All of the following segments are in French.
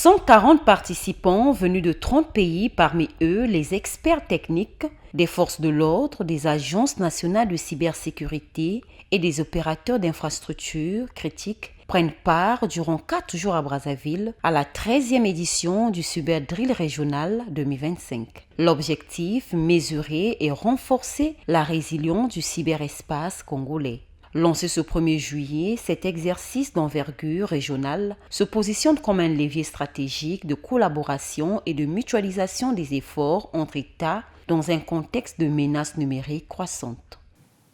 140 participants venus de 30 pays, parmi eux les experts techniques des forces de l'ordre, des agences nationales de cybersécurité et des opérateurs d'infrastructures critiques, prennent part durant 4 jours à Brazzaville à la 13e édition du Cyberdrill régional 2025. L'objectif, mesurer et renforcer la résilience du cyberespace congolais. Lancé ce 1er juillet, cet exercice d'envergure régionale se positionne comme un levier stratégique de collaboration et de mutualisation des efforts entre États dans un contexte de menaces numériques croissantes.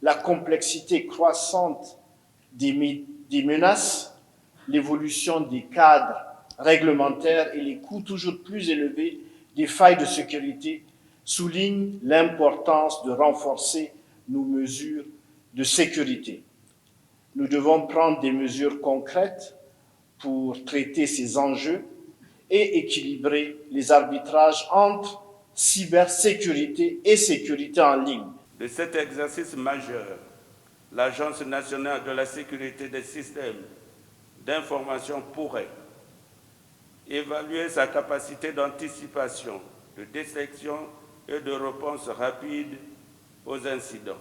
La complexité croissante des menaces, l'évolution des cadres réglementaires et les coûts toujours plus élevés des failles de sécurité soulignent l'importance de renforcer nos mesures de sécurité. Nous devons prendre des mesures concrètes pour traiter ces enjeux et équilibrer les arbitrages entre cybersécurité et sécurité en ligne. De cet exercice majeur, l'Agence nationale de la sécurité des systèmes d'information pourrait évaluer sa capacité d'anticipation, de détection et de réponse rapide aux incidents,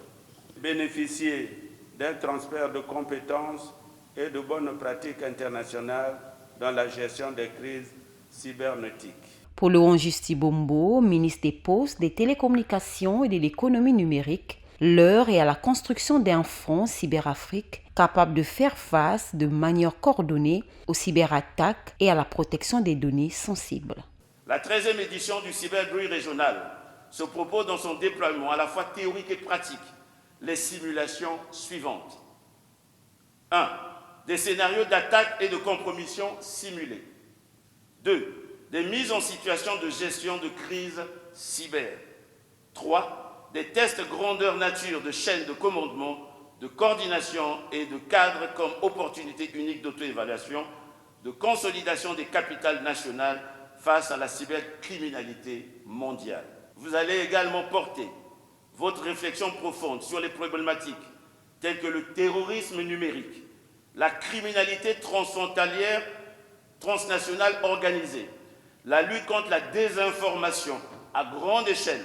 bénéficier d'un transfert de compétences et de bonnes pratiques internationales dans la gestion des crises cybernétiques. Pour Louanjusti Bombo, ministre des Postes, des Télécommunications et de l'Économie numérique, l'heure est à la construction d'un fonds Cyberafrique capable de faire face de manière coordonnée aux cyberattaques et à la protection des données sensibles. La 13e édition du Cyberdrill régional se propose dans son déploiement à la fois théorique et pratique les simulations suivantes. 1. Des scénarios d'attaque et de compromission simulés. 2. Des mises en situation de gestion de crise cyber. 3. Des tests grandeur nature de chaînes de commandement, de coordination et de cadres comme opportunité unique d'auto-évaluation, de consolidation des capitales nationales face à la cybercriminalité mondiale. Vous allez également porter votre réflexion profonde sur les problématiques telles que le terrorisme numérique, la criminalité transfrontalière, transnationale organisée, la lutte contre la désinformation à grande échelle,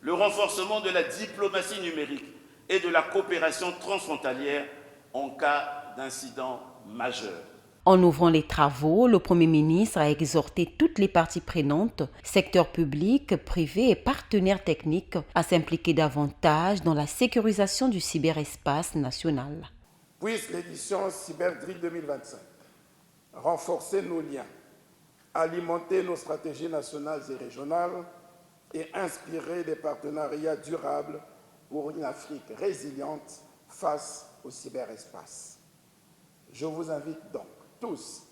le renforcement de la diplomatie numérique et de la coopération transfrontalière en cas d'incident majeur. En ouvrant les travaux, le Premier ministre a exhorté toutes les parties prenantes, secteur public, privé et partenaires techniques, à s'impliquer davantage dans la sécurisation du cyberespace national. Puisse l'édition Cyberdrill 2025 renforcer nos liens, alimenter nos stratégies nationales et régionales et inspirer des partenariats durables pour une Afrique résiliente face au cyberespace. Je vous invite donc tous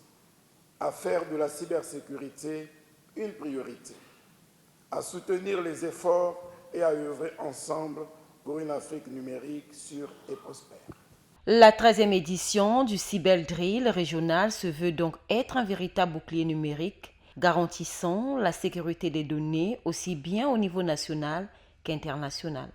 à faire de la cybersécurité une priorité, à soutenir les efforts et à œuvrer ensemble pour une Afrique numérique sûre et prospère. La 13e édition du Cyberdrill régional se veut donc être un véritable bouclier numérique garantissant la sécurité des données aussi bien au niveau national qu'international.